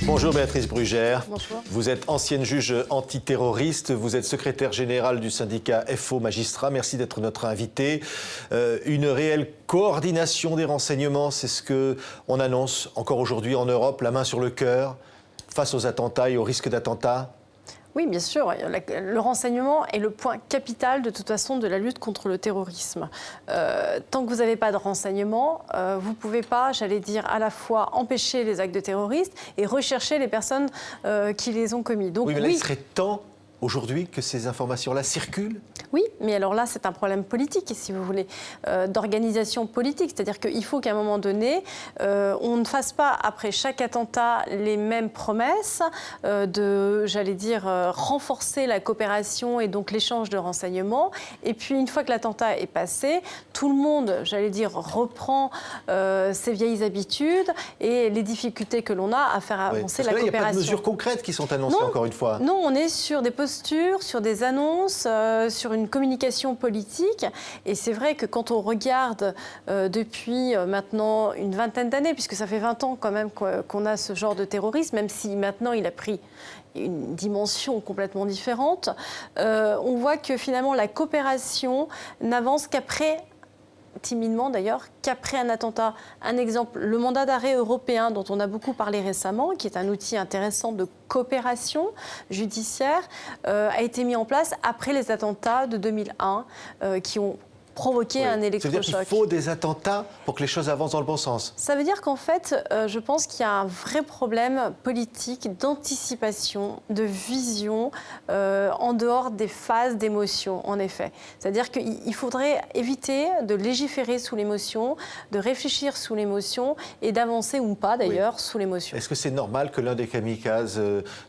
Bonjour Béatrice Brugère. Bonjour. Vous êtes ancienne juge antiterroriste, vous êtes secrétaire générale du syndicat FO Magistrats. Merci d'être notre invitée. Une réelle coordination des renseignements, c'est ce qu'on annonce encore aujourd'hui en Europe, la main sur le cœur, face aux attentats et aux risques d'attentats. Oui, bien sûr. Le renseignement est le point capital, de toute façon, de la lutte contre le terrorisme. Tant que vous n'avez pas de renseignement, vous ne pouvez pas, j'allais dire, à la fois empêcher les actes de terroristes et rechercher les personnes qui les ont commis. Donc, oui, mais là, il serait temps aujourd'hui que ces informations-là circulent. Oui, mais alors là, c'est un problème politique, si vous voulez, d'organisation politique. C'est-à-dire qu'il faut qu'à un moment donné, on ne fasse pas, après chaque attentat, les mêmes promesses de, j'allais dire, renforcer la coopération et donc l'échange de renseignements. Et puis, une fois que l'attentat est passé, tout le monde, j'allais dire, reprend ses vieilles habitudes et les difficultés que l'on a à faire avancer la coopération. Il n'y a pas de mesures concrètes qui sont annoncées, encore une fois. Non, on est sur des postures, sur des annonces, sur une communication politique. Et c'est vrai que quand on regarde depuis maintenant une vingtaine d'années, puisque ça fait 20 ans quand même qu'on a ce genre de terrorisme, même si maintenant il a pris une dimension complètement différente, on voit que finalement la coopération n'avance qu'après, timidement d'ailleurs, qu'après un attentat. Un exemple, le mandat d'arrêt européen dont on a beaucoup parlé récemment, qui est un outil intéressant de coopération judiciaire, a été mis en place après les attentats de 2001 qui ont provoquer un électrochoc. Ça veut dire qu'il faut des attentats pour que les choses avancent dans le bon sens. Ça veut dire qu'en fait, je pense qu'il y a un vrai problème politique d'anticipation, de vision, en dehors des phases d'émotion, en effet. C'est-à-dire qu'il faudrait éviter de légiférer sous l'émotion, de réfléchir sous l'émotion et d'avancer ou pas, d'ailleurs, sous l'émotion. Est-ce que c'est normal que l'un des kamikazes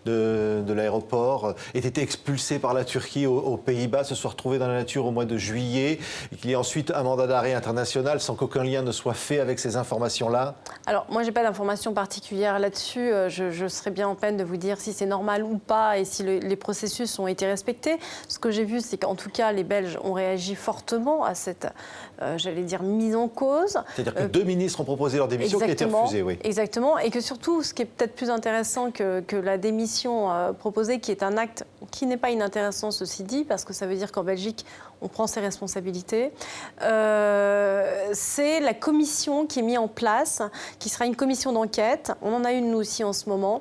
de l'aéroport ait été expulsé par la Turquie aux Pays-Bas, se soit retrouvé dans la nature au mois de juillet et qu'il y ait ensuite un mandat d'arrêt international sans qu'aucun lien ne soit fait avec ces informations-là? Alors, moi, je n'ai pas d'informations particulières là-dessus. Je serais bien en peine de vous dire si c'est normal ou pas et si les processus ont été respectés. Ce que j'ai vu, c'est qu'en tout cas, les Belges ont réagi fortement à cette, j'allais dire, mise en cause. C'est-à-dire que 2 ministres ont proposé leur démission qui a été refusée, oui. Exactement. Et que surtout, ce qui est peut-être plus intéressant que la démission proposée, qui est un acte qui n'est pas inintéressant, ceci dit, parce que ça veut dire qu'en Belgique, on prend ses responsabilités. C'est la commission qui est mise en place, qui sera une commission d'enquête. On en a une, nous aussi, en ce moment,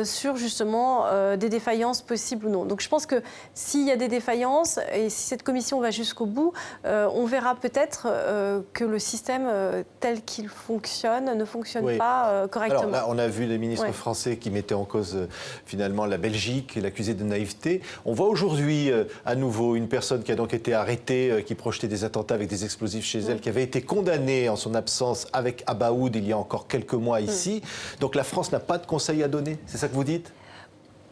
sur justement des défaillances possibles ou non. Donc je pense que s'il y a des défaillances, et si cette commission va jusqu'au bout, on verra peut-être que le système tel qu'il fonctionne ne fonctionne pas correctement. Alors là, on a vu les ministres français qui mettaient en cause finalement la Belgique et l'accusaient de naïveté. On voit aujourd'hui à nouveau une personne qui a donc été arrêtée, qui projetait des attentats avec des explosifs chez elle, qui avait été condamnée en son absence avec Abaoud il y a encore quelques mois ici. Donc la France n'a pas de conseils à donner, c'est ça que vous dites ?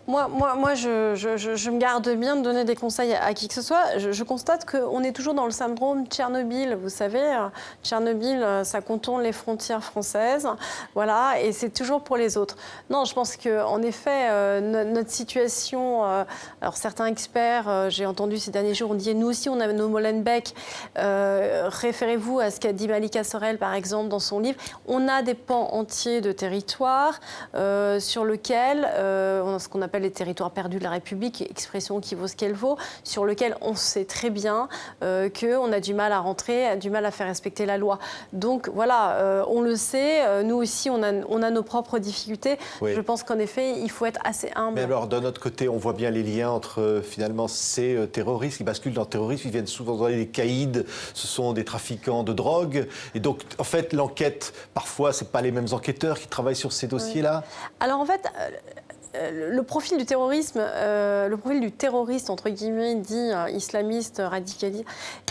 Moi, je me garde bien de donner des conseils à qui que ce soit. Je constate qu'on est toujours dans le syndrome Tchernobyl. Vous savez, Tchernobyl, ça contourne les frontières françaises. Voilà, et c'est toujours pour les autres. Non, je pense qu'en effet, notre situation... alors, certains experts, j'ai entendu ces derniers jours, on dit, nous aussi, on a nos Molenbeek. Référez-vous à ce qu'a dit Malika Sorel, par exemple, dans son livre. On a des pans entiers de territoire sur lesquels, ce qu'on appelle les territoires perdus de la République, expression qui vaut ce qu'elle vaut, sur lequel on sait très bien qu'on a du mal à rentrer, du mal à faire respecter la loi. Donc voilà, on le sait, nous aussi on a nos propres difficultés. Oui. Je pense qu'en effet, il faut être assez humble. Mais alors, d'un autre côté, on voit bien les liens entre finalement ces terroristes qui basculent dans le terrorisme, ils viennent souvent dans les caïds, ce sont des trafiquants de drogue. Et donc, en fait, l'enquête, parfois, ce n'est pas les mêmes enquêteurs qui travaillent sur ces dossiers-là. Alors en fait... le profil du terrorisme, le profil du terroriste, entre guillemets, dit islamiste, radicalisé,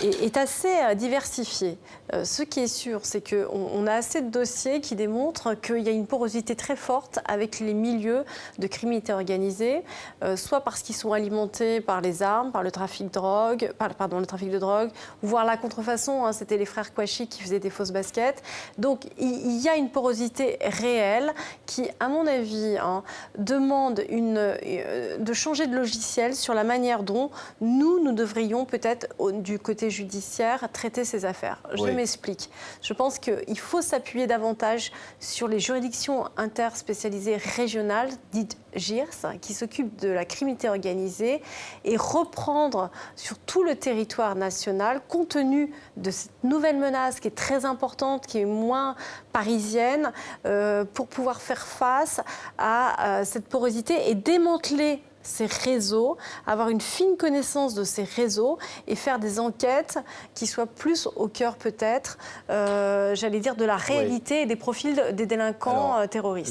est assez diversifié. Ce qui est sûr, c'est qu'on a assez de dossiers qui démontrent qu'il y a une porosité très forte avec les milieux de criminalité organisée, soit parce qu'ils sont alimentés par les armes, par le trafic de drogue, voire la contrefaçon, hein, c'était les frères Kouachi qui faisaient des fausses baskets. Donc il y a une porosité réelle qui, à mon avis, demande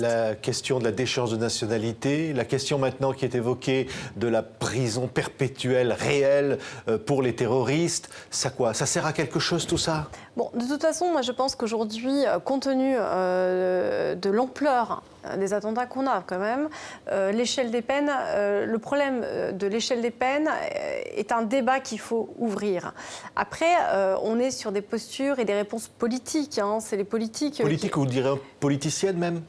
La question de la déchéance de nationalité, la question maintenant qui est évoquée de la prison perpétuelle réelle pour les terroristes, ça quoi? Ça sert à quelque chose tout ça? Bon, de toute façon, moi je pense qu'aujourd'hui, compte tenu de l'ampleur des attentats qu'on a quand même, l'échelle des peines, le problème de l'échelle des peines est un débat qu'il faut ouvrir. Après, on est sur des postures et des réponses politiques. Hein. C'est les politiques... Politique ou vous direz politicienne même?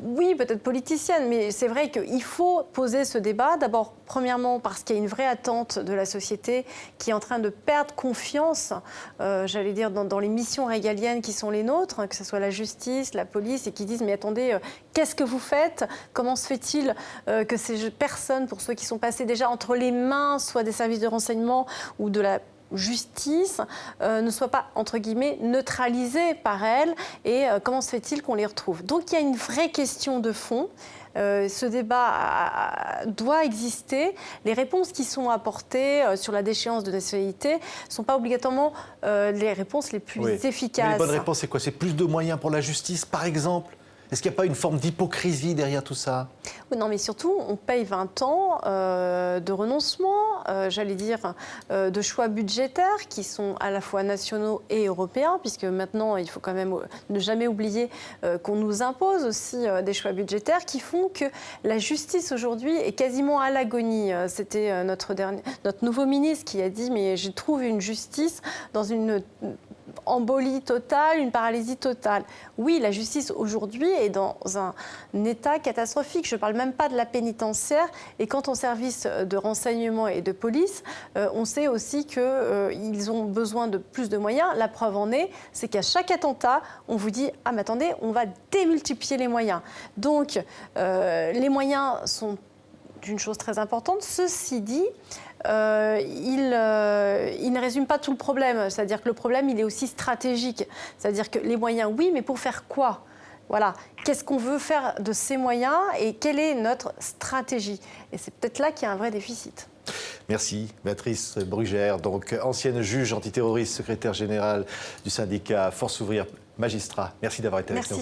Oui, peut-être politicienne, mais c'est vrai qu'il faut poser ce débat. D'abord, premièrement, parce qu'il y a une vraie attente de la société qui est en train de perdre confiance, j'allais dire, dans les missions régaliennes qui sont les nôtres, que ce soit la justice, la police, et qui disent « mais attendez, qu'est-ce que vous faites? Comment se fait-il que ces personnes, pour ceux qui sont passés déjà entre les mains, soit des services de renseignement ou de la justice, ne soit pas, entre guillemets, neutralisée par elle, et comment se fait-il qu'on les retrouve? Donc il y a une vraie question de fond. Ce débat doit exister. Les réponses qui sont apportées sur la déchéance de nationalité ne sont pas obligatoirement les réponses les plus efficaces. Mais les bonnes réponses, c'est quoi? C'est plus de moyens pour la justice, par exemple? Est-ce qu'il n'y a pas une forme d'hypocrisie derrière tout ça? Oui, non, mais surtout, on paye 20 ans de renoncement, j'allais dire, de choix budgétaires qui sont à la fois nationaux et européens, puisque maintenant, il faut quand même ne jamais oublier qu'on nous impose aussi des choix budgétaires qui font que la justice aujourd'hui est quasiment à l'agonie. C'était notre nouveau ministre qui a dit « mais je trouve une justice dans une embolie totale, une paralysie totale ». Oui, la justice aujourd'hui est dans un état catastrophique. Je ne parle même pas de la pénitentiaire. Et quant aux services de renseignement et de police, on sait aussi qu'ils ont besoin de plus de moyens. La preuve en est, c'est qu'à chaque attentat, on vous dit « ah mais attendez, on va démultiplier les moyens ». Donc, les moyens sont une chose très importante. Ceci dit, il ne résume pas tout le problème. C'est-à-dire que le problème, il est aussi stratégique. C'est-à-dire que les moyens, oui, mais pour faire quoi? Voilà. Qu'est-ce qu'on veut faire de ces moyens et quelle est notre stratégie? Et c'est peut-être là qu'il y a un vrai déficit. Merci, Béatrice Brugère, donc ancienne juge antiterroriste, secrétaire générale du syndicat Force Ouvrière Magistrat. Merci d'avoir été avec nous.